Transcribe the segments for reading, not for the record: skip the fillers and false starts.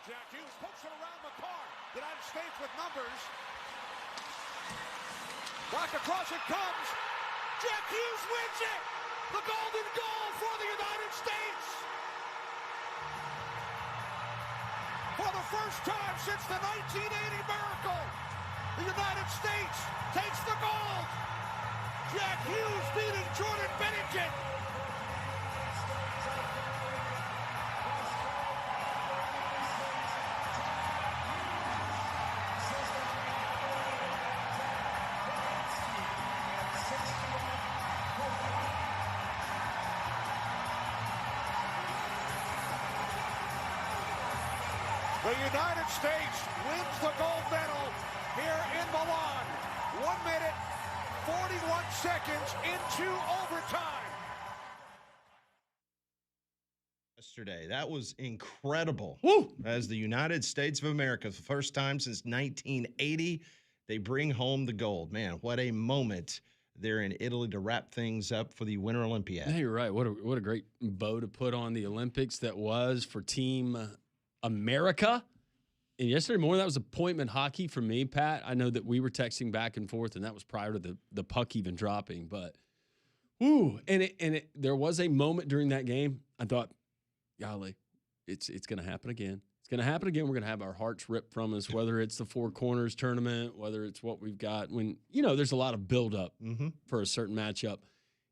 Jack Hughes puts it around McCarr. United States with numbers. Back across it comes. Jack Hughes wins it. The golden goal for the United States. For the first time since the 1980 miracle, the United States takes the gold. Jack Hughes beating Jordan Bennington. The United States wins the gold medal here in Milan. 1 minute, 41 seconds into overtime. Yesterday, that was incredible. Woo! As the United States of America, for the first time since 1980, they bring home the gold. Man, what a moment there in Italy to wrap things up for the Winter Olympiad. Yeah, you're right. What a great bow to put on the Olympics that was for Team America. And yesterday morning, that was appointment hockey for me, Pat. I know that we were texting back and forth, and that was prior to the puck even dropping. But, woo, there was a moment during that game, I thought, golly, it's going to happen again. It's going to happen again. We're going to have our hearts ripped from us, whether it's the Four Corners tournament, whether it's what we've got. When, there's a lot of buildup for a certain matchup.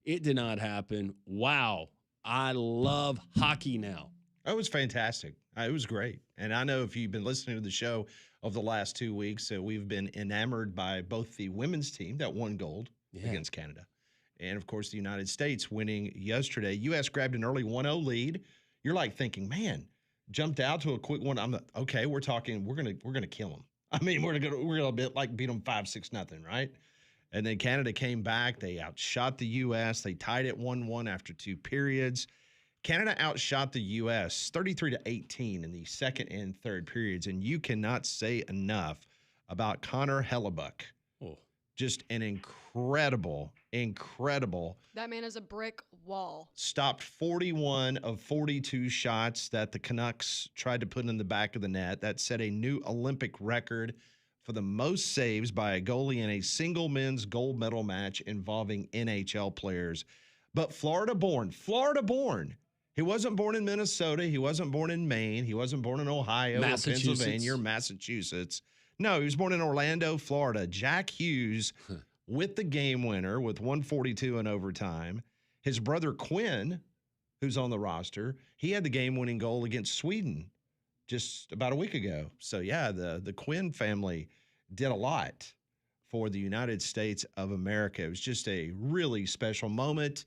It did not happen. Wow. I love hockey now. It was fantastic. It was great. And I know if you've been listening to the show over the last 2 weeks, we've been enamored by both the women's team that won gold against Canada and, of course, the United States winning yesterday. U.S. grabbed an early 1-0 lead. You're like thinking, man, jumped out to a quick one. I'm like, okay, we're talking, we're gonna kill them. I mean, we're gonna beat them 5-6-0, right? And then Canada came back. They outshot the U.S. They tied it 1-1 after 2 periods. Canada outshot the U.S. 33-18 in the second and third periods, and you cannot say enough about Connor Hellebuck. Oh. Just an incredible. That man is a brick wall. Stopped 41 of 42 shots that the Canucks tried to put in the back of the net. That set a new Olympic record for the most saves by a goalie in a single men's gold medal match involving NHL players. But Florida-born. He wasn't born in Minnesota. He wasn't born in Maine. He wasn't born in Ohio, or Pennsylvania, or Massachusetts. No, he was born in Orlando, Florida. Jack Hughes with the game winner with 1:42 in overtime. His brother Quinn, who's on the roster, he had the game-winning goal against Sweden just about a week ago. So, yeah, the Quinn family did a lot for the United States of America. It was just a really special moment.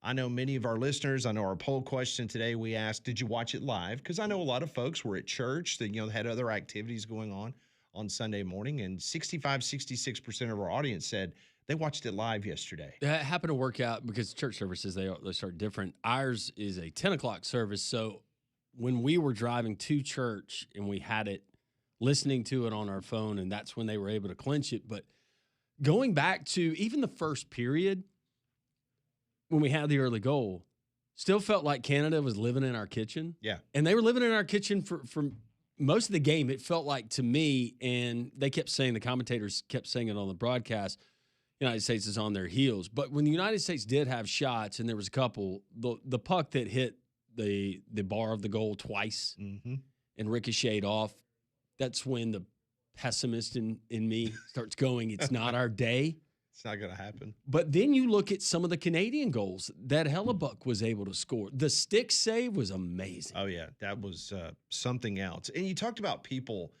I know many of our listeners, I know our poll question today, we asked, did you watch it live? Because I know a lot of folks were at church that, had other activities going on Sunday morning, and 66% of our audience said they watched it live yesterday. That happened to work out because church services, they start different. Ours is a 10 o'clock service, so when we were driving to church and we had it, listening to it on our phone, and that's when they were able to clinch it. But going back to even the first period, when we had the early goal, still felt like Canada was living in our kitchen. Yeah. And they were living in our kitchen for most of the game, it felt like to me, and they kept saying, the commentators kept saying it on the broadcast, United States is on their heels. But when the United States did have shots, and there was a couple, the puck that hit the bar of the goal twice and ricocheted off, that's when the pessimist in me starts going, it's not our day. It's not going to happen. But then you look at some of the Canadian goals that Hellebuck was able to score. The stick save was amazing. Oh, yeah. That was something else. And you talked about people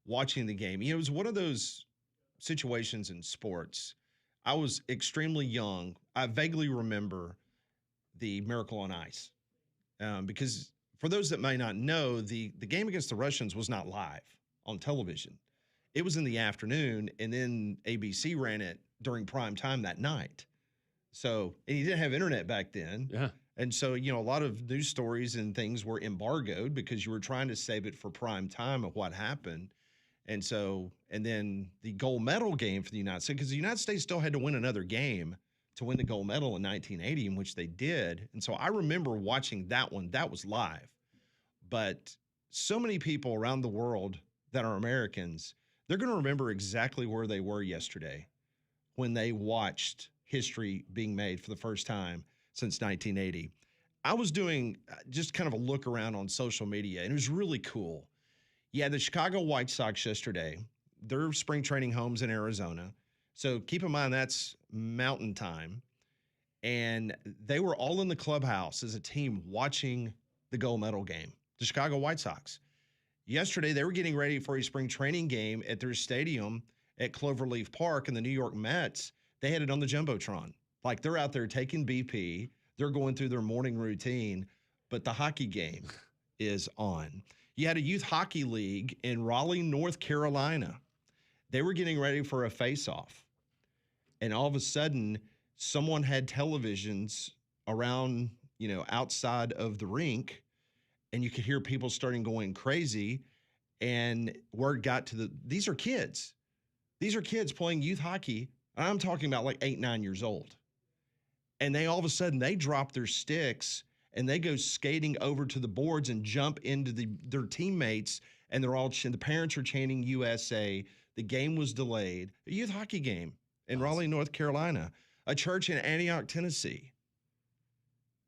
watching the game. It was one of those situations in sports. I was extremely young. I vaguely remember the Miracle on Ice. Because for those that may not know, the game against the Russians was not live on television. It was in the afternoon, and then ABC ran it during prime time that night. So, and you didn't have internet back then. Yeah. And so, a lot of news stories and things were embargoed because you were trying to save it for prime time of what happened. And so, and then the gold medal game for the United States, because the United States still had to win another game to win the gold medal in 1980, in which they did. And so I remember watching that one. That was live. But so many people around the world that are Americans, they're going to remember exactly where they were yesterday when they watched history being made for the first time since 1980. I was doing just kind of a look around on social media, and it was really cool. Yeah, the Chicago White Sox yesterday, their spring training home's in Arizona. So keep in mind that's mountain time. And they were all in the clubhouse as a team watching the gold medal game, the Chicago White Sox. Yesterday, they were getting ready for a spring training game at their stadium at Cloverleaf Park, and the New York Mets, they had it on the Jumbotron. Like, they're out there taking BP. They're going through their morning routine, but the hockey game is on. You had a youth hockey league in Raleigh, North Carolina. They were getting ready for a face-off. And all of a sudden, someone had televisions around, outside of the rink, and you could hear people starting going crazy. And word got to these are kids. These are kids playing youth hockey. And I'm talking about like 8, 9 years old. And they all of a sudden, they drop their sticks and they go skating over to the boards and jump into their teammates. And the parents are chanting USA. The game was delayed. A youth hockey game in Raleigh, North Carolina. A church in Antioch, Tennessee.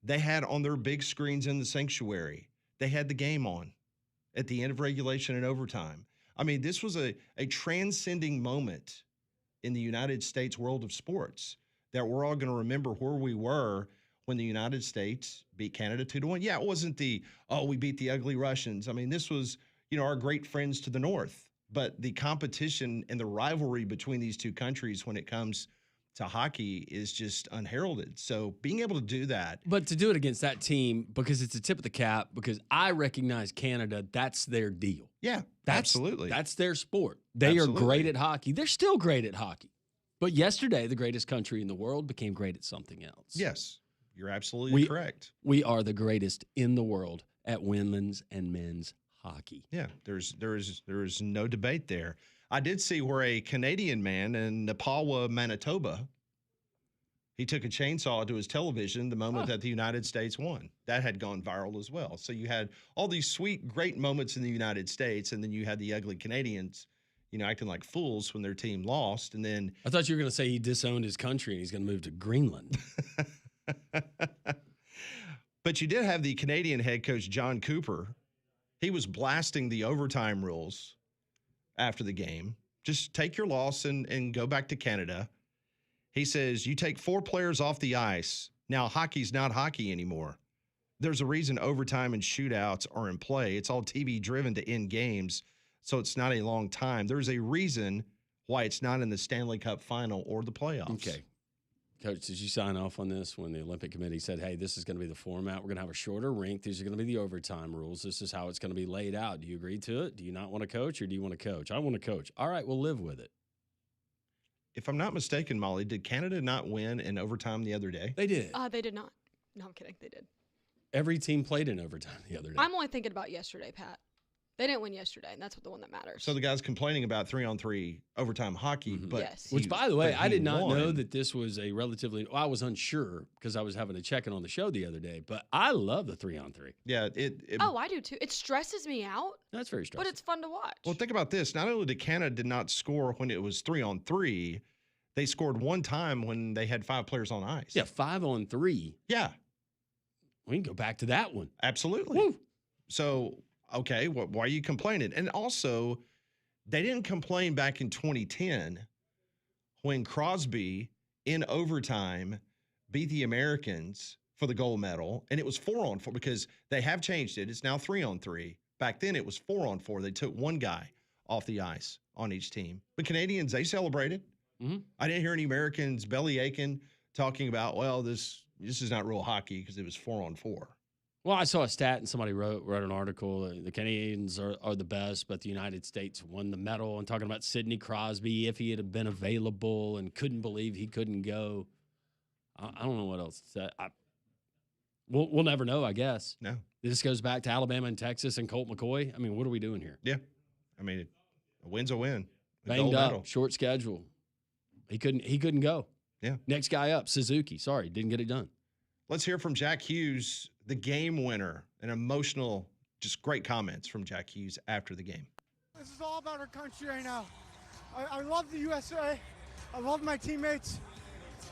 They had on their big screens in the sanctuary, they had the game on at the end of regulation and overtime. I mean, this was a transcending moment in the United States world of sports that we're all going to remember where we were when the United States beat Canada 2-1. Yeah, it wasn't we beat the ugly Russians. I mean, this was, our great friends to the north. But the competition and the rivalry between these two countries when it comes to hockey is just unheralded. So being able to do that. But to do it against that team, because it's a tip of the cap, because I recognize Canada, that's their deal. Yeah, absolutely. That's their sport. They are great at hockey. They're still great at hockey. But yesterday, the greatest country in the world became great at something else. Yes, you're absolutely correct. We are the greatest in the world at women's and men's hockey. Yeah, there's no debate there. I did see where a Canadian man in Nepawa, Manitoba, he took a chainsaw to his television the moment that the United States won. That had gone viral as well. So you had all these sweet, great moments in the United States, and then you had the ugly Canadians, acting like fools when their team lost. And then I thought you were going to say he disowned his country and he's going to move to Greenland. But you did have the Canadian head coach, John Cooper. He was blasting the overtime rules after the game. Just take your loss and go back to Canada. He says, you take 4 players off the ice. Now, hockey's not hockey anymore. There's a reason overtime and shootouts are in play. It's all TV-driven to end games, so it's not a long time. There's a reason why it's not in the Stanley Cup final or the playoffs. Okay. Coach, did you sign off on this when the Olympic Committee said, hey, this is going to be the format? We're going to have a shorter rink. These are going to be the overtime rules. This is how it's going to be laid out. Do you agree to it? Do you not want to coach, or do you want to coach? I want to coach. All right, we'll live with it. If I'm not mistaken, Molly, did Canada not win in overtime the other day? They did. They did not. No, I'm kidding. They did. Every team played in overtime the other day. I'm only thinking about yesterday, Pat. They didn't win yesterday, and that's the one that matters. So the guy's complaining about 3-on-3 overtime hockey, but yes. Which, by the way, I did not know that this was a relatively. Well, I was unsure because I was having to check it on the show the other day. But I love the 3-on-3. Yeah, I do too. It stresses me out. That's very stressful. But it's fun to watch. Well, think about this. Not only did Canada not score when it was 3-on-3, they scored one time when they had 5 players on ice. Yeah, 5-on-3. Yeah, we can go back to that one. Absolutely. Woo. So. Okay, why are you complaining? And also, they didn't complain back in 2010 when Crosby, in overtime, beat the Americans for the gold medal, and it was 4-on-4 because they have changed it. It's now 3-on-3. Back then, it was 4-on-4. They took one guy off the ice on each team. The Canadians, they celebrated. Mm-hmm. I didn't hear any Americans belly aching talking about, well, this is not real hockey because it was 4-on-4. Well, I saw a stat and somebody wrote an article. The Canadians are the best, but the United States won the medal. And talking about Sidney Crosby, if he had been available, and couldn't believe he couldn't go. I don't know what else to say. We'll never know, I guess. No. This goes back to Alabama and Texas and Colt McCoy. I mean, what are we doing here? Yeah. I mean, a win's a win. Banged up, short schedule. He couldn't go. Yeah. Next guy up, Suzuki. Sorry, didn't get it done. Let's hear from Jack Hughes, the game winner, an emotional just great comments from Jack Hughes after the game. This is all about our country right now. I love the USA. I love my teammates.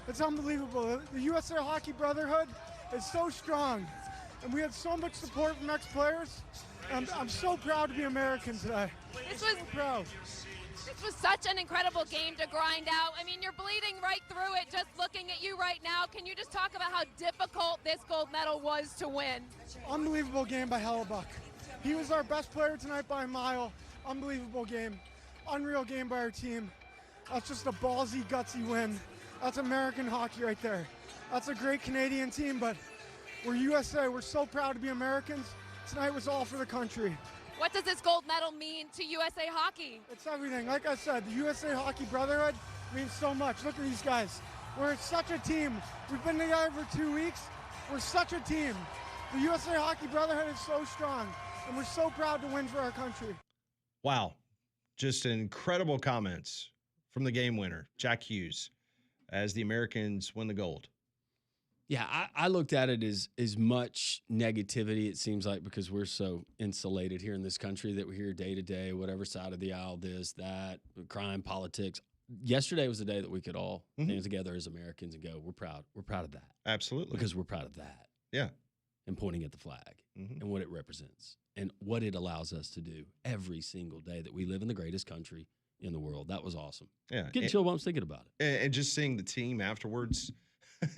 It's unbelievable. The USA Hockey Brotherhood is so strong, and we had so much support from ex-players. I'm so proud to be American today. This was such an incredible game to grind out. I mean, you're bleeding right through it just looking at you right now. Can you just talk about how difficult this gold medal was to win? Unbelievable game by Hellebuck. He was our best player tonight by a mile. Unbelievable game. Unreal game by our team. That's just a ballsy, gutsy win. That's American hockey right there. That's a great Canadian team, but we're USA. We're so proud to be Americans. Tonight was all for the country. What does this gold medal mean to USA Hockey? It's everything. Like I said, the USA Hockey Brotherhood means so much. Look at these guys. We're such a team. We've been together for 2 weeks. We're such a team. The USA Hockey Brotherhood is so strong, and we're so proud to win for our country. Wow. Just incredible comments from the game winner, Jack Hughes, as the Americans win the gold. Yeah, I looked at it as much negativity, it seems like, because we're so insulated here in this country that we hear day to day, whatever side of the aisle, this, that, crime, politics. Yesterday was the day that we could all stand together as Americans and go, we're proud. We're proud of that. Absolutely. Because we're proud of that. Yeah. And pointing at the flag and what it represents and what it allows us to do every single day that we live in the greatest country in the world. That was awesome. Yeah. Getting chill bumps thinking about it. And just seeing the team afterwards.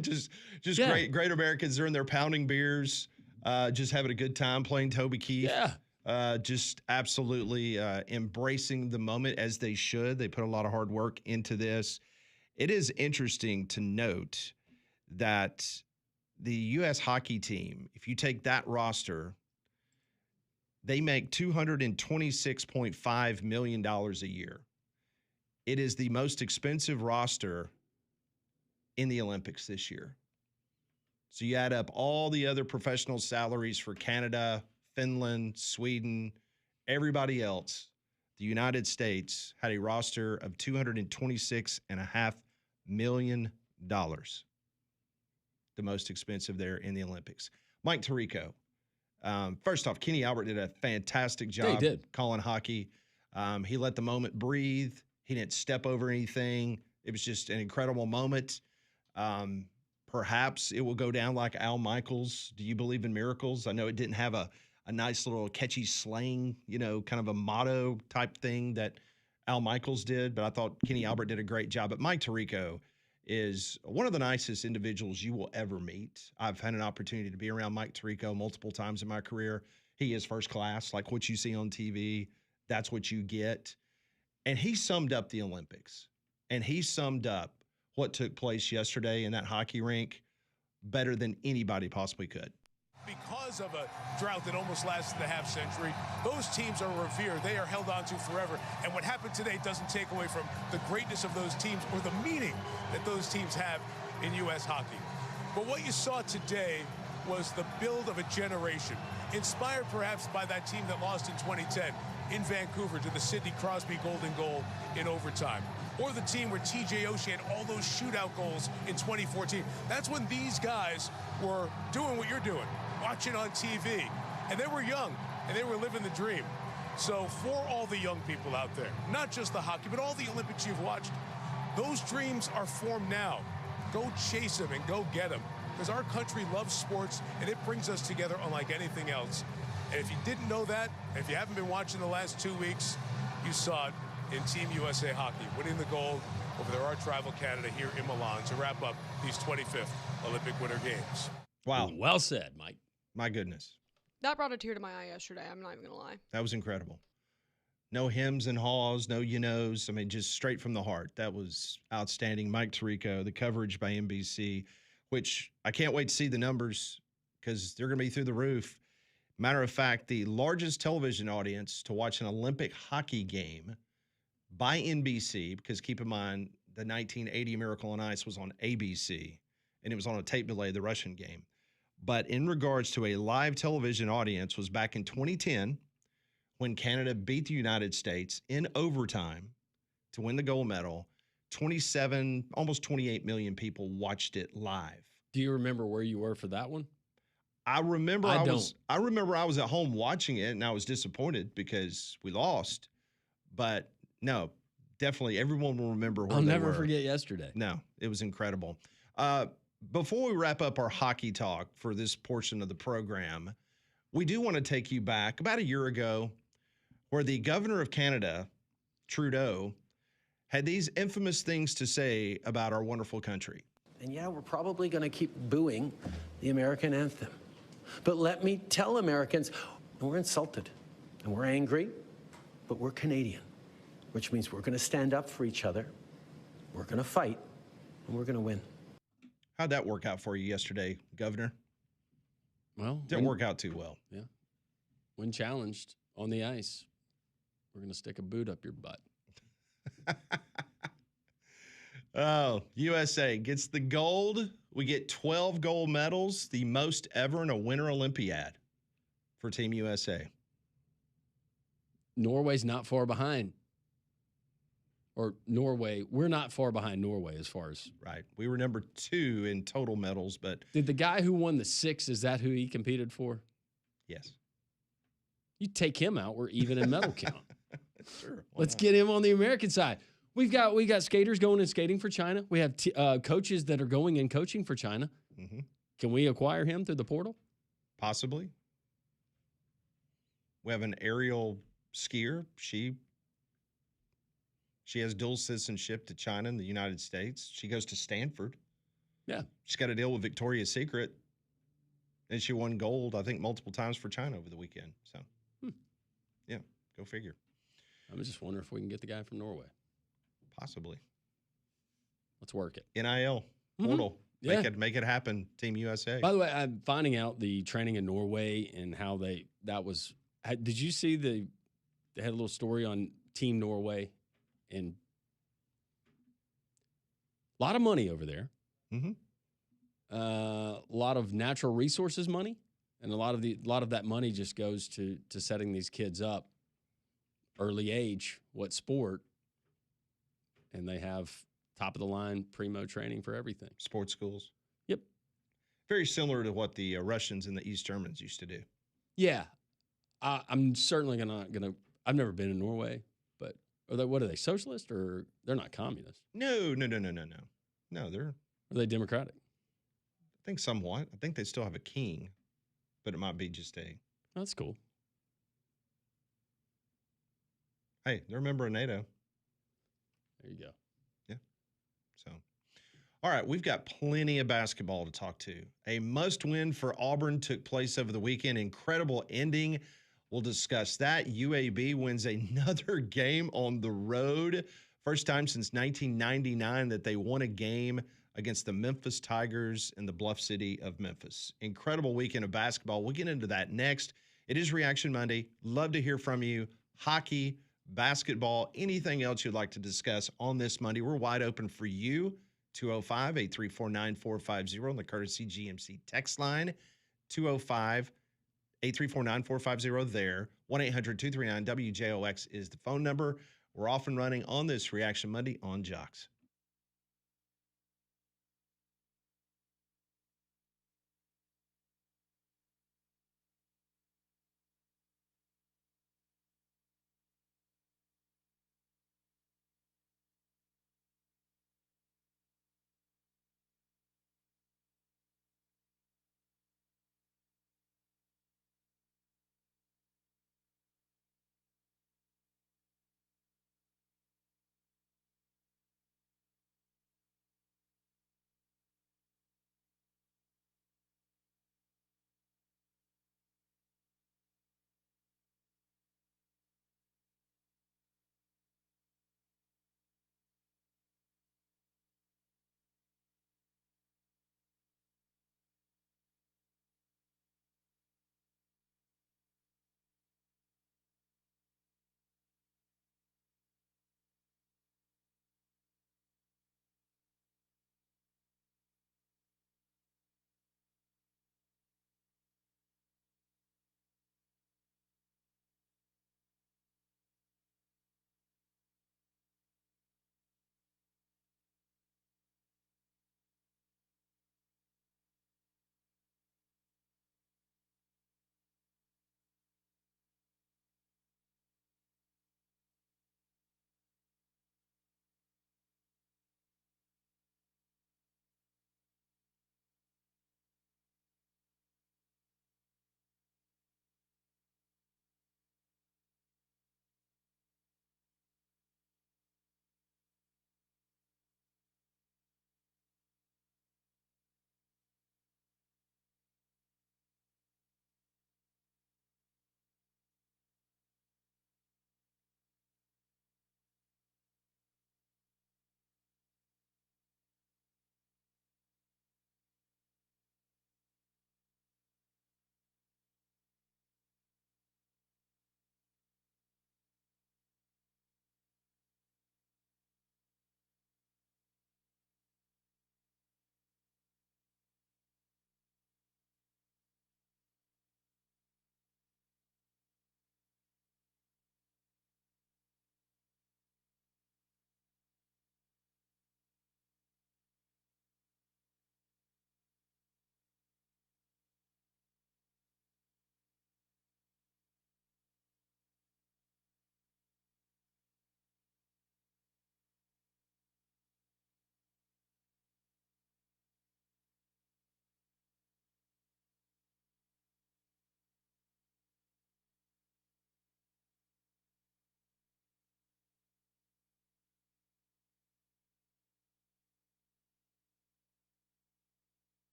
just Yeah. great Americans. They're in there pounding beers, just having a good time playing Toby Keith. Yeah. Just absolutely embracing the moment as they should. They put a lot of hard work into this. It is interesting to note that the U.S. hockey team, if you take that roster, they make $226.5 million a year. It is the most expensive roster in the Olympics this year. So you add up all the other professional salaries for Canada, Finland, Sweden, everybody else. The United States had a roster of $226.5 million. The most expensive there in the Olympics. Mike Tirico. First off, Kenny Albert did a fantastic job calling hockey. He let the moment breathe. He didn't step over anything. It was just an incredible moment. Perhaps it will go down like Al Michaels. Do you believe in miracles? I know it didn't have a nice little catchy slang, kind of a motto type thing that Al Michaels did, but I thought Kenny Albert did a great job. But Mike Tirico is one of the nicest individuals you will ever meet. I've had an opportunity to be around Mike Tirico multiple times in my career. He is first class, like what you see on TV. That's what you get. And he summed up the Olympics, and he summed up what took place yesterday in that hockey rink better than anybody possibly could. Because of a drought that almost lasted a half century, those teams are revered. They are held on to forever. And what happened today doesn't take away from the greatness of those teams or the meaning that those teams have in U.S. hockey. But what you saw today was the build of a generation, inspired perhaps by that team that lost in 2010 in Vancouver to the Sidney Crosby golden goal in overtime. Or the team where TJ Oshie had all those shootout goals in 2014. That's when these guys were doing what you're doing, watching on TV. And they were young, and they were living the dream. So for all the young people out there, not just the hockey, but all the Olympics you've watched, those dreams are formed now. Go chase them and go get them. Because our country loves sports, and it brings us together unlike anything else. And if you didn't know that, and if you haven't been watching the last 2 weeks, you saw it in Team USA Hockey, winning the gold over their arch rival Canada here in Milan to wrap up these 25th Olympic Winter Games. Wow. Well said, Mike. My goodness. That brought a tear to my eye yesterday. I'm not even going to lie. That was incredible. No hems and haws, no you-knows. I mean, just straight from the heart. That was outstanding. Mike Tirico, the coverage by NBC, which I can't wait to see the numbers because they're going to be through the roof. Matter of fact, the largest television audience to watch an Olympic hockey game by NBC, because keep in mind, the 1980 Miracle on Ice was on ABC, and it was on a tape delay, the Russian game. But in regards to a live television audience was back in 2010 when Canada beat the United States in overtime to win the gold medal. 27, almost 28 million people watched it live. Do you remember where you were for that one? I remember I I remember I was at home watching it and I was disappointed because we lost. But no, definitely everyone will remember where I'll they never were. forget yesterday. No, it was incredible. Before we wrap up our hockey talk for this portion of the program, we do want to take you back about a year ago where the governor of Canada, Trudeau, had these infamous things to say about our wonderful country. And yeah, we're probably going to keep booing the American anthem. But let me tell Americans, we're insulted and we're angry, but we're Canadian, which means we're going to stand up for each other, we're going to fight, and we're going to win. How'd that work out for you yesterday, Governor? Well, Didn't work out too well. Yeah. When challenged on the ice, we're going to stick a boot up your butt. Oh, USA gets the gold. We get 12 gold medals, the most ever in a Winter Olympiad for Team USA. Norway's not far behind. Or Norway, we're not far behind Norway as far as. Right. We were number 2 in total medals, but. Did the guy who won the 6, is that who he competed for? Yes. You take him out, we're even in medal count. Sure. Let's get him on the American side. We got skaters going and skating for China. We have coaches that are going and coaching for China. Mm-hmm. Can we acquire him through the portal? Possibly. We have an aerial skier. She has dual citizenship to China and the United States. She goes to Stanford. Yeah. She's got a deal with Victoria's Secret. And she won gold, I think, multiple times for China over the weekend. So, yeah, go figure. I'm just wondering if we can get the guy from Norway. Possibly. Let's work it. NIL, portal. Make it happen, Team USA. By the way, I'm finding out the training in Norway and how did you see they had a little story on Team Norway and a lot of money over there. Mm-hmm. A lot of natural resources money, and a lot of that money just goes to setting these kids up early age, what sport, and they have top of the line primo training for everything. Sports schools. Yep. Very similar to what the Russians and the East Germans used to do. Yeah. I'm certainly gonna. I've never been in Norway, but what are they, socialist, or they're not communist? No. No, they're. Are they democratic? I think somewhat. I think they still have a king, but it might be just a. That's cool. Hey, they're a member of NATO. There you go. Yeah. So, all right, we've got plenty of basketball to talk to. A must-win for Auburn took place over the weekend. Incredible ending. We'll discuss that. UAB wins another game on the road. First time since 1999 that they won a game against the Memphis Tigers in the Bluff City of Memphis. Incredible weekend of basketball. We'll get into that next. It is Reaction Monday. Love to hear from you. Hockey, basketball, anything else you'd like to discuss on this Monday. We're wide open for you. 205-834-9450 on the Courtesy GMC text line. 205-834-9450 there. 1-800-239-WJOX is the phone number. We're off and running on this Reaction Monday on Jocks.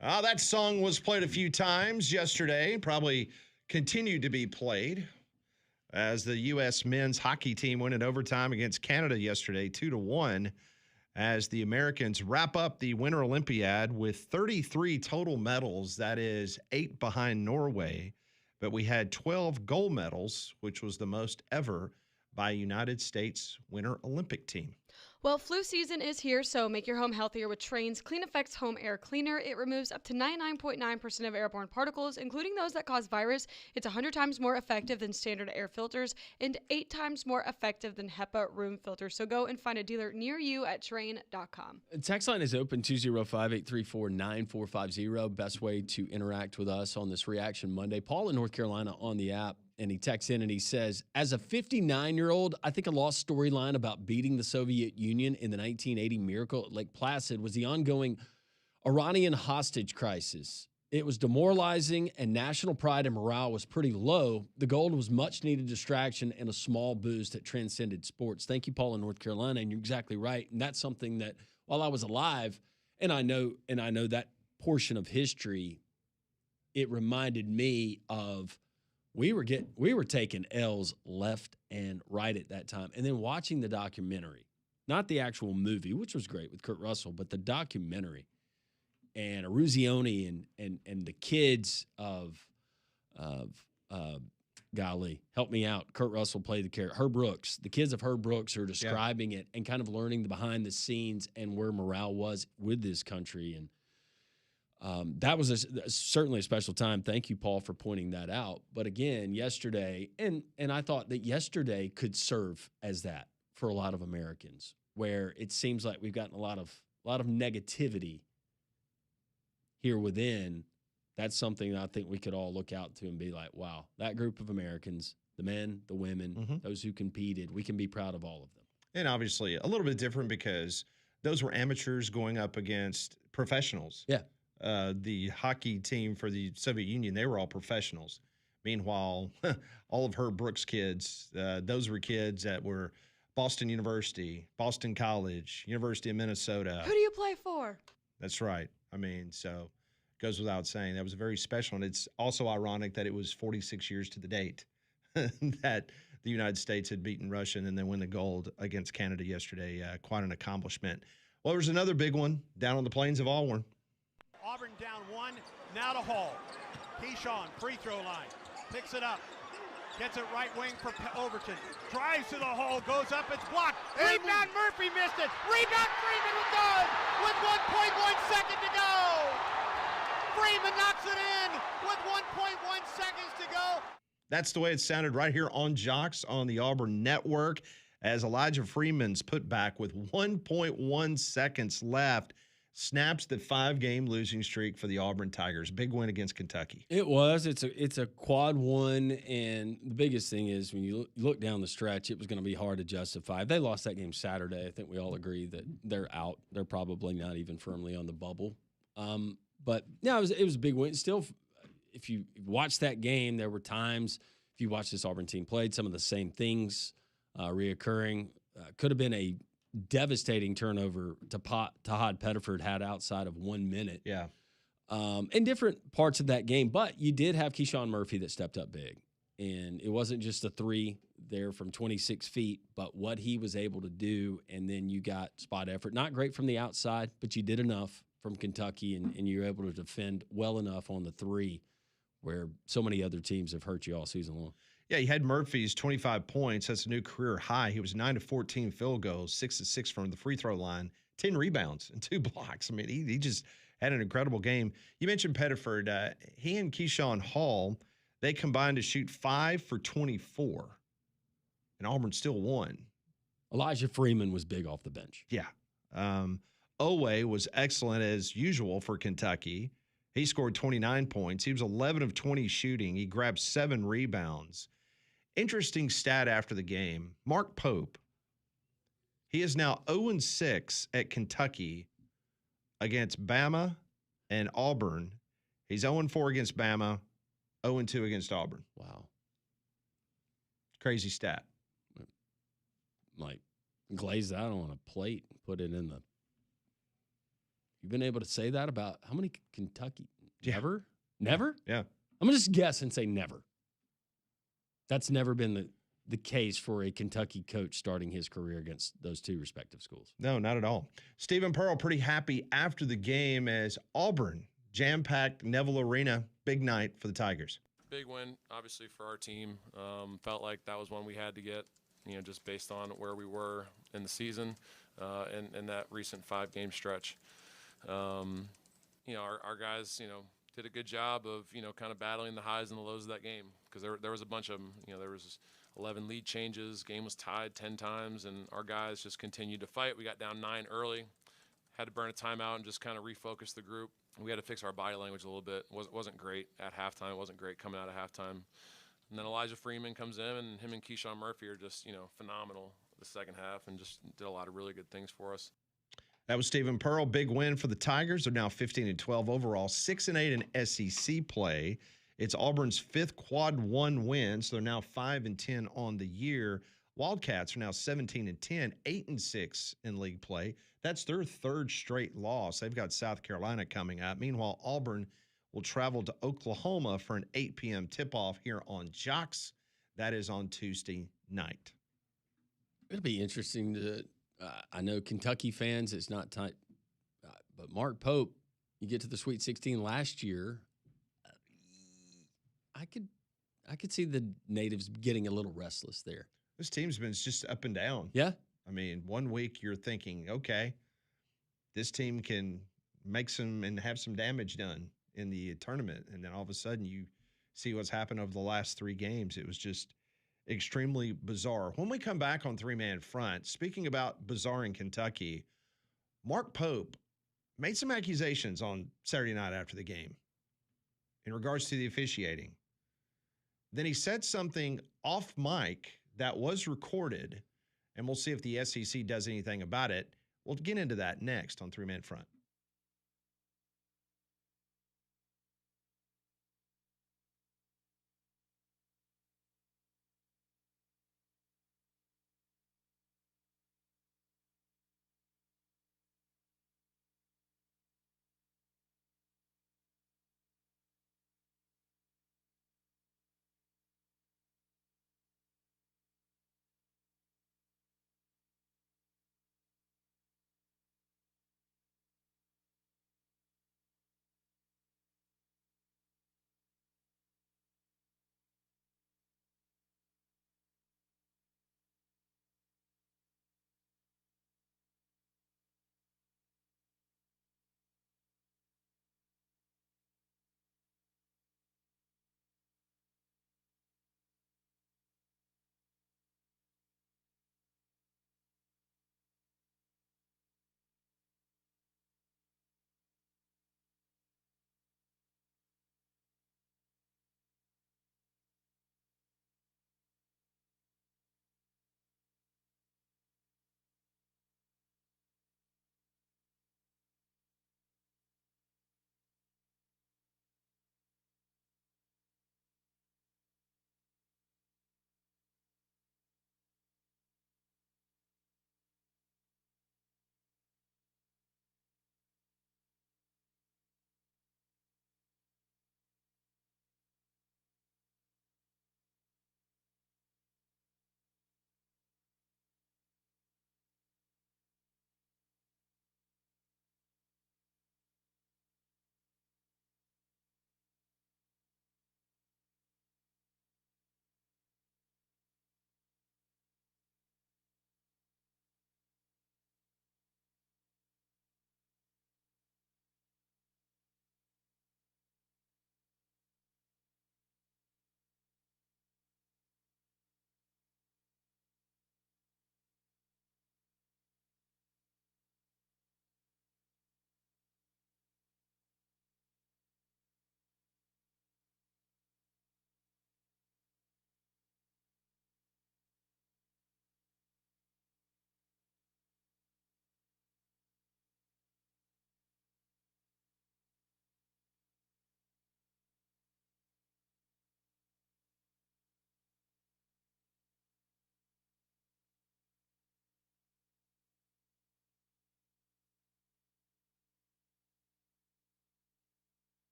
That song was played a few times yesterday, probably continued to be played as the U.S. men's hockey team went in overtime against Canada yesterday, 2-1, as the Americans wrap up the Winter Olympiad with 33 total medals. That is 8 behind Norway. But we had 12 gold medals, which was the most ever by a United States Winter Olympic team. Well, flu season is here, so make your home healthier with Trane's Clean Effects Home Air Cleaner. It removes up to 99.9% of airborne particles, including those that cause virus. It's 100 times more effective than standard air filters and 8 times more effective than HEPA room filters. So go and find a dealer near you at Trane.com. Text line is open 205-834-9450. Best way to interact with us on this Reaction Monday. Paul in North Carolina on the app. And he texts in and he says, as a 59-year-old, I think a lost storyline about beating the Soviet Union in the 1980 miracle at Lake Placid was the ongoing Iranian hostage crisis. It was demoralizing and national pride and morale was pretty low. The gold was much needed distraction and a small boost that transcended sports. Thank you, Paul in North Carolina. And you're exactly right. And that's something that while I was alive, and I know that portion of history, it reminded me of we were taking L's left and right at that time. And then watching the documentary, not the actual movie, which was great with Kurt Russell, but the documentary and Aruzioni and the kids of golly, help me out. Kurt Russell played the character. Herb Brooks. The kids of Herb Brooks are describing it and kind of learning the behind the scenes and where morale was with this country. And that was certainly a special time. Thank you, Paul, for pointing that out. But again, yesterday, and I thought that yesterday could serve as that for a lot of Americans, where it seems like we've gotten a lot of negativity here within. That's something that I think we could all look out to and be like, wow, that group of Americans, the men, the women, those who competed, we can be proud of all of them. And obviously a little bit different because those were amateurs going up against professionals. Yeah. The hockey team for the Soviet Union, they were all professionals. Meanwhile, all of Herb Brooks' kids, those were kids that were Boston University, Boston College, University of Minnesota. Who do you play for? That's right. I mean, so it goes without saying. That was very special. And it's also ironic that it was 46 years to the date that the United States had beaten Russia and then win the gold against Canada yesterday. Quite an accomplishment. Well, there's another big one down on the plains of Auburn. Auburn down 1, now to Hall. Keyshawn, free throw line, picks it up, gets it right wing for Overton, drives to the hole, goes up, it's blocked. Rebound, Murphy missed it. Rebound, Freeman was done with 1.1 second to go. Freeman knocks it in with 1.1 seconds to go. That's the way it sounded right here on Jocks on the Auburn Network as Elijah Freeman's put back with 1.1 seconds left. Snaps the 5-game losing streak for the Auburn Tigers. Big win against Kentucky. It was. It's a quad one, and the biggest thing is when you look down the stretch, it was going to be hard to justify. If they lost that game Saturday, I think we all agree that they're out. They're probably not even firmly on the bubble. But yeah, it was a big win. Still, if you watch that game, there were times if you watch this Auburn team played, some of the same things reoccurring. Could have been a devastating turnover Tahad Pettiford had outside of 1 minute. Yeah. In different parts of that game. But you did have Keyshawn Murphy that stepped up big. And it wasn't just a three there from 26 feet, but what he was able to do. And then you got spot effort. Not great from the outside, but you did enough from Kentucky, and you were able to defend well enough on the three where so many other teams have hurt you all season long. Yeah, you had Murphy's 25 points. That's a new career high. He was 9-14 field goals, 6-6 from the free throw line, 10 rebounds, and 2 blocks. I mean, he just had an incredible game. You mentioned Pettiford. He and Keyshawn Hall, they combined to shoot 5 for 24, and Auburn still won. Elijah Freeman was big off the bench. Yeah. Owe was excellent as usual for Kentucky. He scored 29 points. He was 11 of 20 shooting. He grabbed 7 rebounds. Interesting stat after the game. Mark Pope, he is now 0-6 at Kentucky against Bama and Auburn. He's 0-4 against Bama, 0-2 against Auburn. Wow. Crazy stat. Like glaze that on a plate and put it in the You've been able to say that about how many Kentucky? Yeah. Never? Never? Yeah. I'm going to just guess and say never. That's never been the case for a Kentucky coach starting his career against those two respective schools. No, not at all. Stephen Pearl pretty happy after the game as Auburn jam-packed Neville Arena. Big night for the Tigers. Big win, obviously, for our team. Felt like that was one we had to get, just based on where we were in the season and that recent 5-game stretch. Our guys, did a good job of, kind of battling the highs and the lows of that game because there was a bunch of them. There was 11 lead changes. Game was tied 10 times, and our guys just continued to fight. We got down 9 early, had to burn a timeout and just kind of refocus the group. We had to fix our body language a little bit. Wasn't great at halftime. It wasn't great coming out of halftime. And then Elijah Freeman comes in, and him and Keyshawn Murphy are just, phenomenal the second half and just did a lot of really good things for us. That was Stephen Pearl. Big win for the Tigers. They're now 15-12 overall, 6-8 in SEC play. It's Auburn's 5th quad 1 win, so they're now 5-10 on the year. Wildcats are now 17-10, 8-6 in league play. That's their 3rd straight loss. They've got South Carolina coming up. Meanwhile, Auburn will travel to Oklahoma for an 8 p.m. tip-off here on Jocks. That is on Tuesday night. It'll be interesting to I know Kentucky fans, it's not time, but Mark Pope, you get to the Sweet 16 last year. I could see the natives getting a little restless there. This team's been just up and down. Yeah. I mean, one week you're thinking, okay, this team can make some and have some damage done in the tournament. And then all of a sudden you see what's happened over the last 3 games. It was just extremely bizarre. When we come back on 3-Man Front, speaking about bizarre in Kentucky, Mark Pope made some accusations on Saturday night after the game in regards to the officiating. Then he said something off mic that was recorded, and we'll see if the SEC does anything about it. We'll get into that next on 3-Man Front.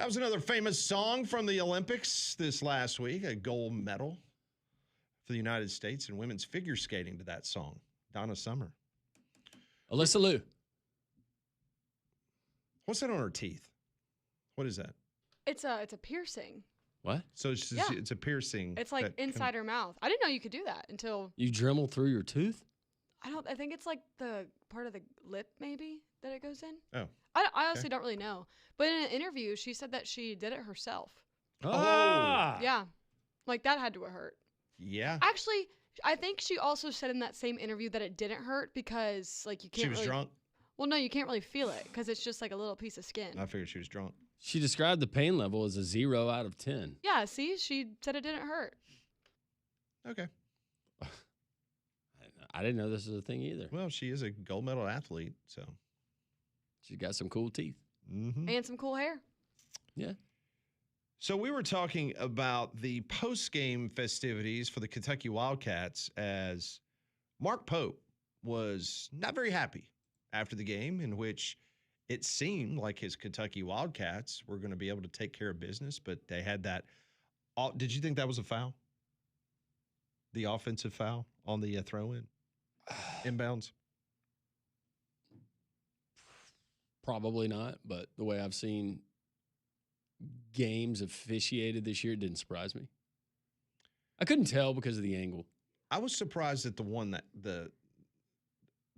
That was another famous song from the Olympics this last week, a gold medal for the United States in women's figure skating to that song. Donna Summer. Alyssa Liu. What's that on her teeth? What is that? It's a piercing. What? So it's a piercing. It's like inside her mouth. I didn't know you could do that until You Dremel through your tooth? I think it's like the part of the lip maybe that it goes in. Oh. I honestly don't really know. But in an interview, she said that she did it herself. Ah. Yeah. Like that had to have hurt. Yeah. Actually, I think she also said in that same interview that it didn't hurt because like you can't She was really, drunk? Well, no, you can't really feel it because it's just like a little piece of skin. I figured she was drunk. She described the pain level as a 0 out of 10. Yeah, see? She said it didn't hurt. Okay. I didn't know this was a thing either. Well, she is a gold medal athlete, so. She's got some cool teeth. Mm-hmm. And some cool hair. Yeah. So we were talking about the post-game festivities for the Kentucky Wildcats as Mark Pope was not very happy after the game, in which it seemed like his Kentucky Wildcats were going to be able to take care of business, but they had that. Did you think that was a foul? The offensive foul on the throw-in? Inbounds? Probably not, but the way I've seen games officiated this year, it didn't surprise me. I couldn't tell because of the angle. I was surprised at the one that the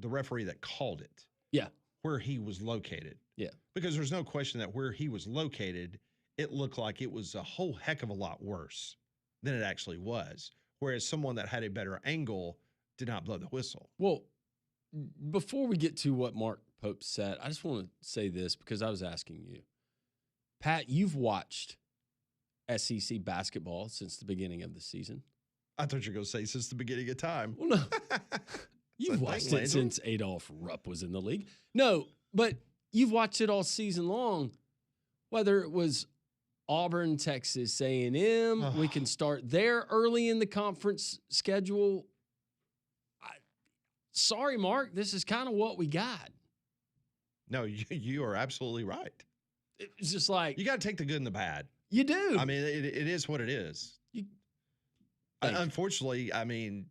referee that called it. Yeah. Where he was located. Yeah. Because there's no question that where he was located, it looked like it was a whole heck of a lot worse than it actually was. Whereas someone that had a better angle did not blow the whistle. Well, before we get to what Mark Pope said, I just want to say this because I was asking you. Pat, you've watched SEC basketball since the beginning of the season. I thought you were going to say since the beginning of time. Well, no. You've watched it since Adolph Rupp was in the league. No, but you've watched it all season long, whether it was Auburn, Texas A&M. We can start there early in the conference schedule. Sorry, Mark, this is kind of what we got. No, you are absolutely right. It's just like you got to take the good and the bad. You do. I mean, it is what it is. Unfortunately, I mean,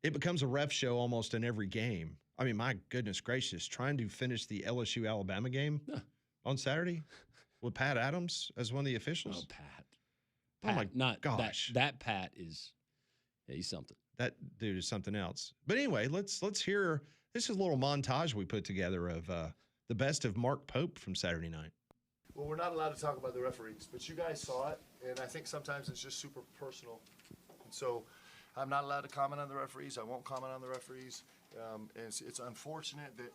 it becomes a ref show almost in every game. I mean, my goodness gracious, trying to finish the LSU-Alabama game on Saturday with Pat Adams as one of the officials. Oh, Pat. Oh, my gosh. That Pat is, he's something. That dude is something else. But anyway, let's hear, this is a little montage we put together of the best of Mark Pope from Saturday night. Well, we're not allowed to talk about the referees, but you guys saw it, and I think sometimes it's just super personal. And so I'm not allowed to comment on the referees. I won't comment on the referees. And it's unfortunate that,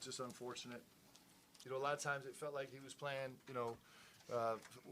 just unfortunate. A lot of times it felt like he was playing,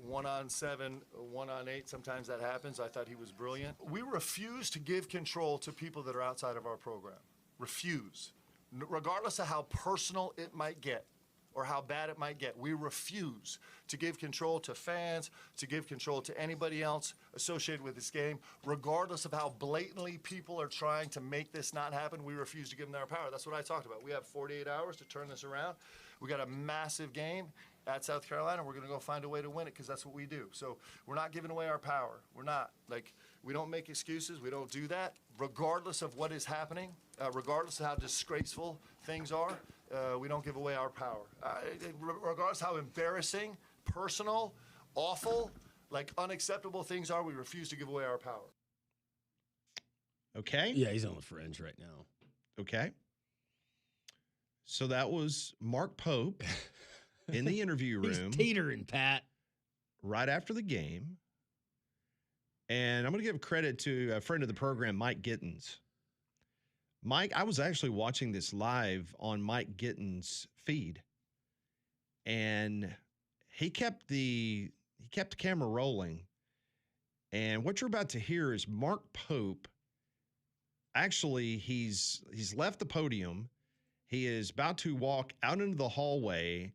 1-on-7, 1-on-8. Sometimes that happens. I thought he was brilliant. We refuse to give control to people that are outside of our program. Refuse. Regardless of how personal it might get or how bad it might get, we refuse to give control to fans, to give control to anybody else associated with this game. Regardless of how blatantly people are trying to make this not happen, we refuse to give them their power. That's what I talked about. We have 48 hours to turn this around. We got a massive game at South Carolina. We're going to go find a way to win it because that's what we do. So we're not giving away our power. We're not. We don't make excuses. We don't do that. Regardless of what is happening, regardless of how disgraceful things are, we don't give away our power. Regardless of how embarrassing, personal, awful, unacceptable things are, we refuse to give away our power. Okay? Yeah, he's on the fringe right now. Okay. So that was Mark Pope in the interview room. He's teetering, Pat. Right after the game. And I'm going to give credit to a friend of the program, Mike Gittens. Mike, I was actually watching this live on Mike Gittens' feed. And he kept the camera rolling. And what you're about to hear is Mark Pope. Actually, he's left the podium. He is about to walk out into the hallway,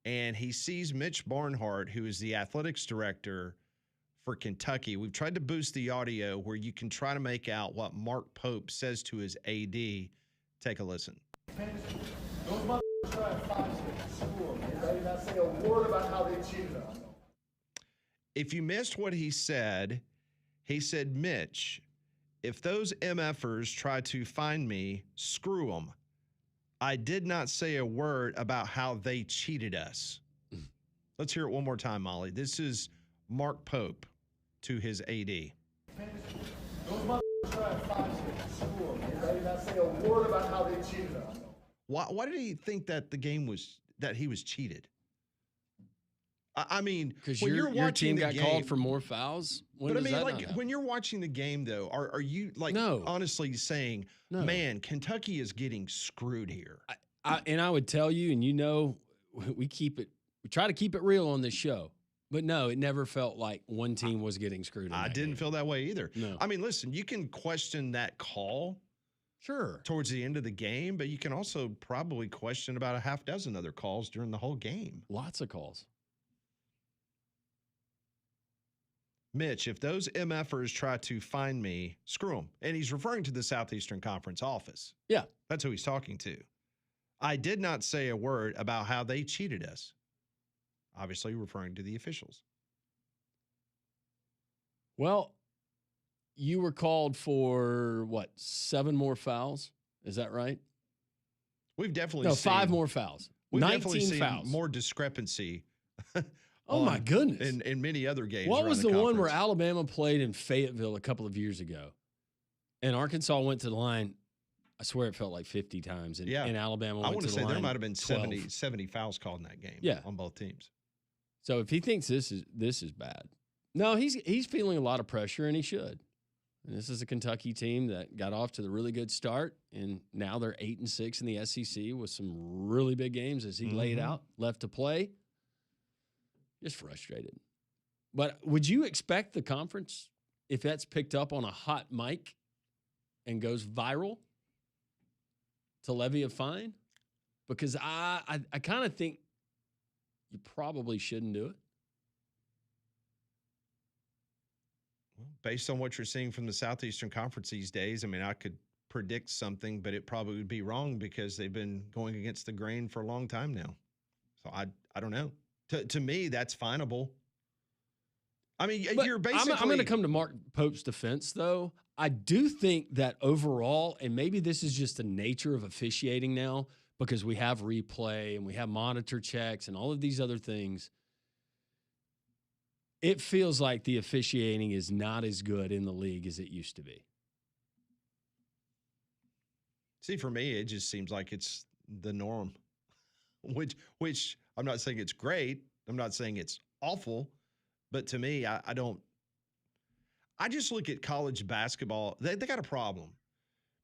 and he sees Mitch Barnhart, who is the athletics director for Kentucky. We've tried to boost the audio where you can try to make out what Mark Pope says to his AD. Take a listen. Those motherfuckers try to 5-6. School them. You ready now? not say a word about how they cheated us. If you missed what he said, Mitch, if those MFers try to find me, screw them. I did not say a word about how they cheated us. Let's hear it one more time, Molly. This is Mark Pope to his AD. Those motherfuckers try to find me, screw them. I did not say a word about how they cheated us. Why did he think that the game was that he was cheated? I mean, because when you're your watching team the got game, called for more fouls. When but I does mean, that like not happen? when you're watching the game, though, are you like No. honestly saying, No. man, Kentucky is getting screwed here? I would tell you, and you know, we try to keep it real on this show. But no, it never felt like one team was getting screwed. I didn't feel that way either. No. I mean, listen, you can question that call. Sure. Towards the end of the game, but you can also probably question about a half dozen other calls during the whole game. Lots of calls. Mitch, if those MFers try to find me, screw them. And he's referring to the Southeastern Conference office. Yeah. That's who he's talking to. I did not say a word about how they cheated us. Obviously referring to the officials. Well, you were called for, 7 more fouls? Is that right? We've definitely seen 5 seen, more fouls. We've 19 definitely seen fouls. more discrepancy. Oh, my goodness. In many other games. What around was the one where conference. Alabama played in Fayetteville a couple of years ago? And Arkansas went to the line, I swear it felt like 50 times. And, and Alabama went to the line. I want to say there might have been 12. 70 fouls called in that game on both teams. So if he thinks this is bad. No, he's feeling a lot of pressure, and he should. And this is a Kentucky team that got off to the really good start, and now they're 8-6 in the SEC with some really big games as he laid out, left to play. Just frustrated. But would you expect the conference, if that's picked up on a hot mic and goes viral, to levy a fine? Because I kind of think you probably shouldn't do it. Well, based on what you're seeing from the Southeastern Conference these days, I mean, I could predict something, but it probably would be wrong because they've been going against the grain for a long time now. So I don't know. To me, that's finable. I mean, But you're basically. I'm going to come to Mark Pope's defense, though. I do think that overall, and maybe this is just the nature of officiating now, because we have replay and we have monitor checks and all of these other things. It feels like the officiating is not as good in the league as it used to be. See, for me, it just seems like it's the norm, which I'm not saying it's great. I'm not saying it's awful, but to me, I just look at college basketball. They got a problem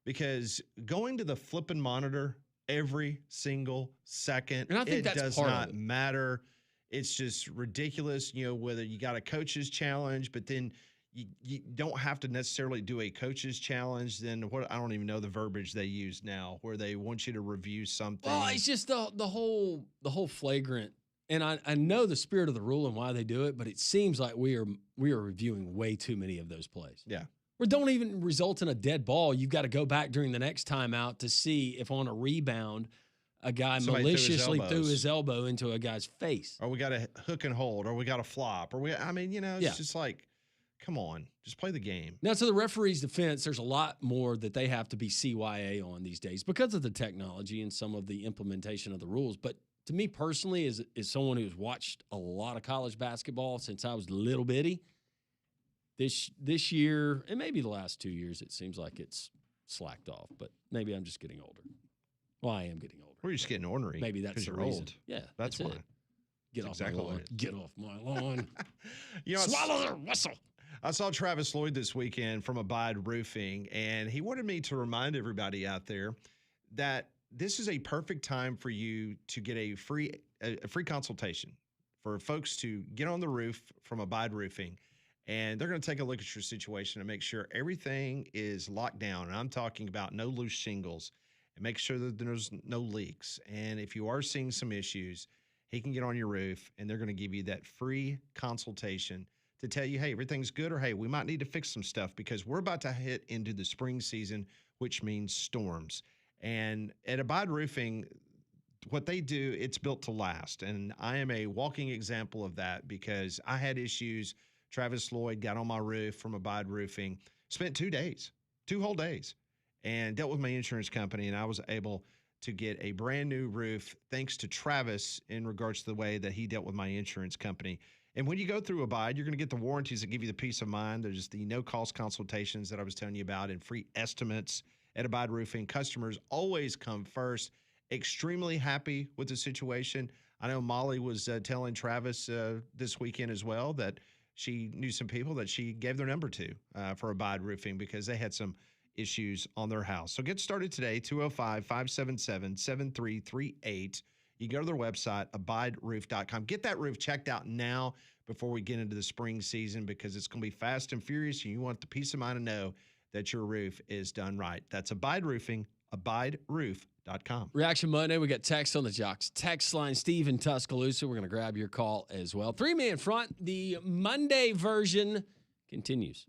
because going to the flipping monitor every single second, and I think it that's does part not of it. matter. It's just ridiculous, whether you got a coach's challenge, but then you don't have to necessarily do a coach's challenge. Then I don't even know the verbiage they use now, where they want you to review something. Well, it's just the whole flagrant. And I know the spirit of the rule and why they do it, but it seems like we are reviewing way too many of those plays. Yeah. Or don't even result in a dead ball. You've got to go back during the next timeout to see if on a rebound a guy Somebody maliciously threw his elbow into a guy's face. Or we got a hook and hold, or we got a flop, or it's just like, come on, just play the game. Now, to the referee's defense, there's a lot more that they have to be CYA on these days because of the technology and some of the implementation of the rules. But to me personally, as someone who's watched a lot of college basketball since I was little bitty, this year, and maybe the last 2 years, it seems like it's slacked off. But maybe I'm just getting older. Well, I am getting older. We're just getting ornery. Maybe that's the you're reason. old. Yeah, that's why. it. Get off exactly my lawn. Get off my lawn. Swallow their whistle. I saw Travis Lloyd this weekend from Abide Roofing, and he wanted me to remind everybody out there that this is a perfect time for you to get a free consultation for folks to get on the roof from Abide Roofing, and they're going to take a look at your situation and make sure everything is locked down. And I'm talking about no loose shingles, and make sure that there's no leaks. And if you are seeing some issues, he can get on your roof, and they're going to give you that free consultation to tell you, hey, everything's good, or hey, we might need to fix some stuff because we're about to hit into the spring season, which means storms. And at Abide Roofing, what they do, it's built to last. And I am a walking example of that because I had issues. Travis Lloyd got on my roof from Abide Roofing, spent 2 days, 2 whole days, and dealt with my insurance company. And I was able to get a brand new roof thanks to Travis in regards to the way that he dealt with my insurance company. And when you go through Abide, you're going to get the warranties that give you the peace of mind. There's the no-cost consultations that I was telling you about and free estimates at Abide Roofing. Customers always come first. Extremely happy with the situation. I know Molly was telling Travis this weekend as well that she knew some people that she gave their number to for Abide Roofing because they had some issues on their house. So get started today, 205-577-7338. You can go to their website, abideroof.com. Get that roof checked out now before we get into the spring season because it's going to be fast and furious, and you want the peace of mind to know that your roof is done right. That's Abide Roofing, abideroof.com. Reaction Monday, we got text on the Jocks text line. Steve in Tuscaloosa, we're going to grab your call as well. 3-man front, the Monday version continues.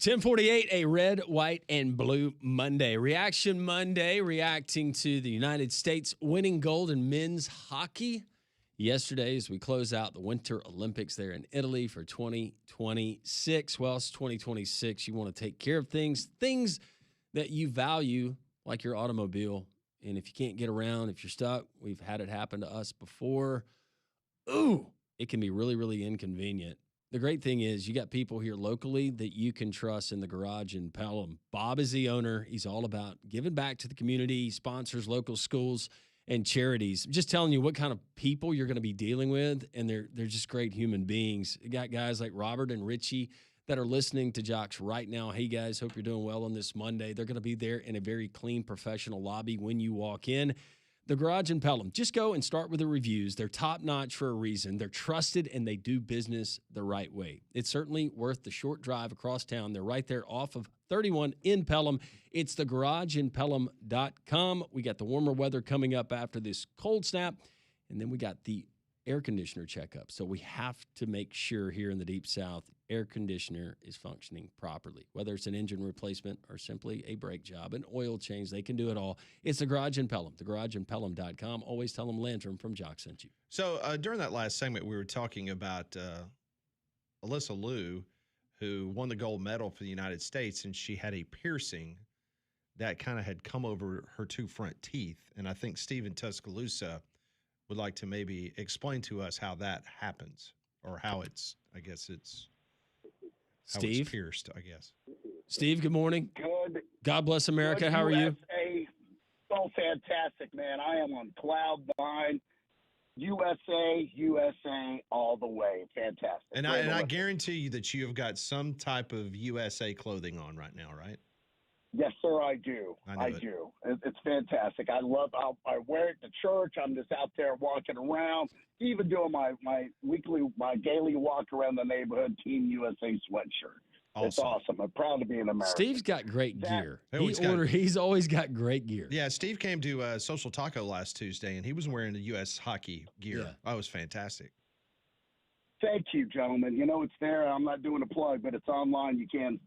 (10:48), a red, white, and blue Monday. Reaction Monday, reacting to the United States winning gold in men's hockey yesterday as we close out the Winter Olympics there in Italy for 2026. Well, it's 2026. You want to take care of things that you value, like your automobile And if you can't get around, if you're stuck, we've had it happen to us before. Ooh, it can be really, really inconvenient. The great thing is you got people here locally that you can trust in the garage in Pelham. Bob is the owner. He's all about giving back to the community. He sponsors local schools and charities. I'm just telling you what kind of people you're going to be dealing with, and they're just great human beings. You got guys like Robert and Richie that are listening to Jocks right now. Hey, guys, hope you're doing well on this Monday. They're going to be there in a very clean, professional lobby when you walk in. The Garage in Pelham. Just go and start with the reviews. They're top-notch for a reason. They're trusted, and they do business the right way. It's certainly worth the short drive across town. They're right there off of 31 in Pelham. It's thegarageinpelham.com. We got the warmer weather coming up after this cold snap, and then we got the air conditioner checkup. So we have to make sure here in the Deep South, air conditioner is functioning properly. Whether it's an engine replacement or simply a brake job, an oil change, they can do it all. It's the Garage in Pelham, thegarageinpelham.com. Always tell them Landrum from Jock sent you. So during that last segment, we were talking about Alyssa Liu, who won the gold medal for the United States, and she had a piercing that kind of had come over her two front teeth. And I think Steve in Tuscaloosa would like to maybe explain to us how that happens, or how it's, I guess it's, how Steve? it's pierced, I guess. Steve, good morning. Good. God bless America. Good How are you? USA. Oh, fantastic, man. I am on cloud nine. USA all the way. Fantastic. And I guarantee you that you have got some type of USA clothing on right now, right? Yes, sir, I do. I do. It's fantastic. I wear it to church. I'm just out there walking around, even doing my daily walk around the neighborhood, Team USA sweatshirt. Awesome. It's awesome. I'm proud to be an American. Steve's got great gear. He's He's always got great gear. Yeah, Steve came to Social Taco last Tuesday, and he was wearing the U.S. hockey gear. Yeah. That was fantastic. Thank you, gentlemen. You know, it's there. I'm not doing a plug, but it's online. You can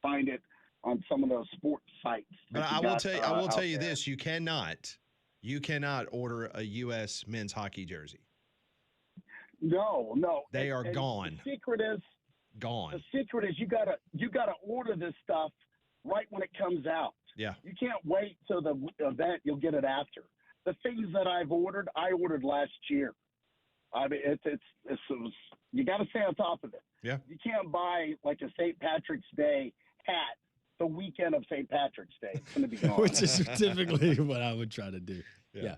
find it on some of those sports sites. But I will tell you this: you cannot order a U.S. men's hockey jersey. No. They are gone. The secret is gone. The secret is you gotta order this stuff right when it comes out. Yeah. You can't wait till the event. You'll get it after. The things that I ordered last year. I mean, it's you got to stay on top of it. Yeah. You can't buy like a St. Patrick's Day hat the weekend of St. Patrick's Day. It's going to be gone. Which is typically what I would try to do. Yeah.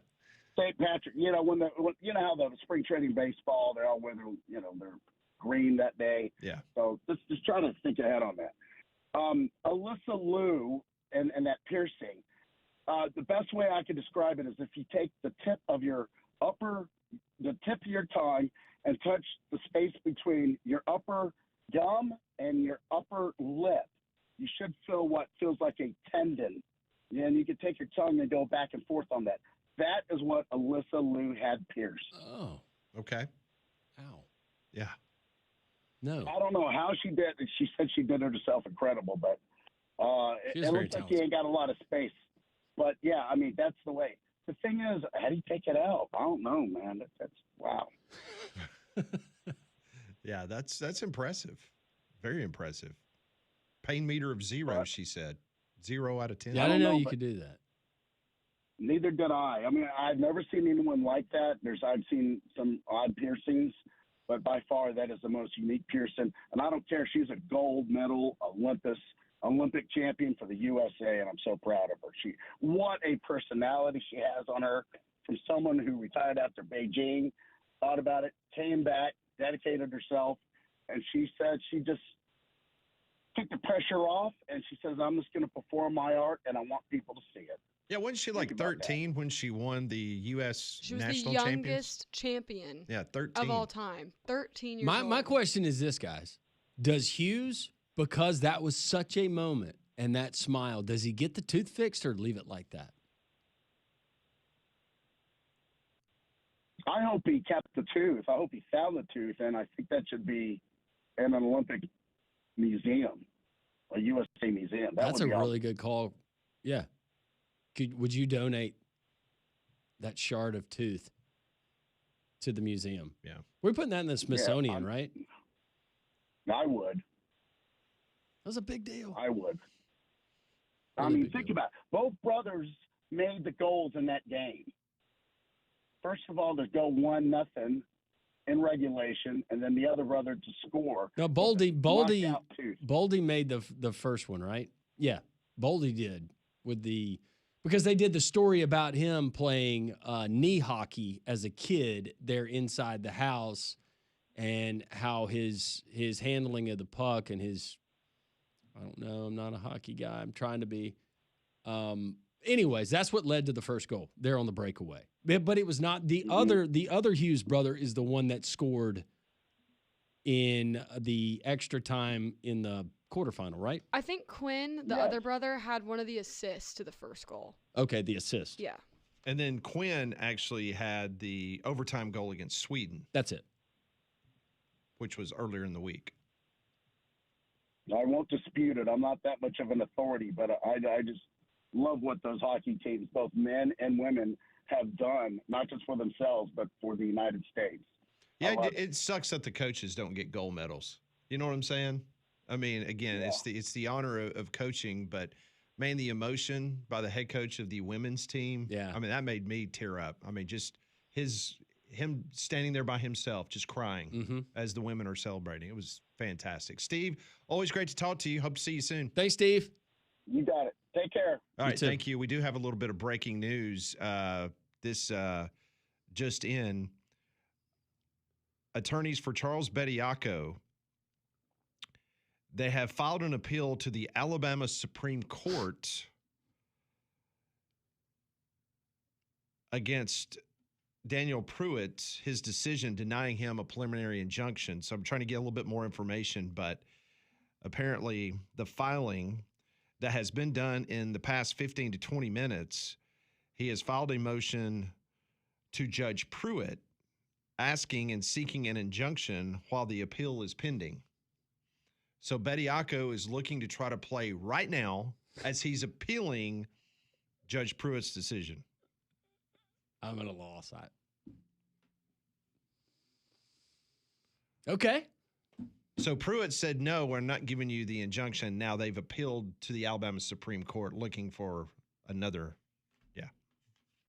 St. Patrick, you know, when you know how the spring training baseball, they're all wearing, you know, they're green that day. Yeah. So just try to think ahead on that. Alyssa Liu and that piercing, the best way I can describe it is if you take the tip of your tongue and touch the space between your upper gum and your upper lip, you should feel what feels like a tendon. And you can take your tongue and go back and forth on that. That is what Alyssa Liu had pierced. Oh. Okay. Ow. Yeah. No. I don't know how she did it. She said she did it herself. Incredible, but it looks like he ain't got a lot of space. But, yeah, I mean, that's the way. The thing is, how do you take it out? I don't know, man. That's wow. Yeah, that's impressive. Very impressive. Pain meter of 0, she said. 0 out of 10. Yeah, I didn't know you could do that. Neither did I. I mean, I've never seen anyone like that. I've seen some odd piercings, but by far that is the most unique piercing. And I don't care. She's a gold medal Olympic champion for the USA, and I'm so proud of her. What a personality she has on her. From someone who retired after Beijing, thought about it, came back, dedicated herself, and she said she just took the pressure off, and she says, I'm just going to perform my art, and I want people to see it. Yeah, wasn't she like 13 when she won the U.S. She was national the youngest champion Yeah, 13. of all time. 13 years old. My question is this, guys. Does Hughes, because that was such a moment and that smile, does he get the tooth fixed or leave it like that? I hope he kept the tooth. I hope he found the tooth, and I think that should be in an Olympic museum, a USA museum. That's a really good call. Yeah. Would you donate that shard of tooth to the museum? Yeah. We're putting that in the Smithsonian, right? I would. That was a big deal. I would. Really I mean, think about it. Both brothers made the goals in that game. First of all, to go 1-0 in regulation, and then the other brother to score. No, Boldy made the first one, right? Yeah, Boldy did because they did the story about him playing knee hockey as a kid there inside the house, and how his handling of the puck and I don't know, I'm not a hockey guy. I'm trying to be. Anyways, that's what led to the first goal there on the breakaway. But it was not the other. The other Hughes brother is the one that scored in the extra time in the quarterfinal, right? I think Quinn, the other brother, had one of the assists to the first goal. Okay, the assist. Yeah. And then Quinn actually had the overtime goal against Sweden. That's it. Which was earlier in the week. I won't dispute it. I'm not that much of an authority, but I just love what those hockey teams, both men and women, have done, not just for themselves, but for the United States. Yeah, it sucks that the coaches don't get gold medals. You know what I'm saying? I mean, again, it's the honor of coaching, but man, the emotion by the head coach of the women's team. Yeah. I mean, that made me tear up. I mean, just him standing there by himself, just crying as the women are celebrating. It was fantastic. Steve, always great to talk to you. Hope to see you soon. Thanks, Steve. You got it. Take care. All right, thank you. We do have a little bit of breaking news. This just in. Attorneys for Charles Bediako, they have filed an appeal to the Alabama Supreme Court against Daniel Pruitt, his decision denying him a preliminary injunction. So I'm trying to get a little bit more information, but apparently the filing that has been done in the past 15 to 20 minutes, he has filed a motion to Judge Pruitt asking and seeking an injunction while the appeal is pending. So Bediako is looking to try to play right now as he's appealing Judge Pruitt's decision. I'm at a loss. Okay. So Pruitt said, no, we're not giving you the injunction. Now they've appealed to the Alabama Supreme Court looking for another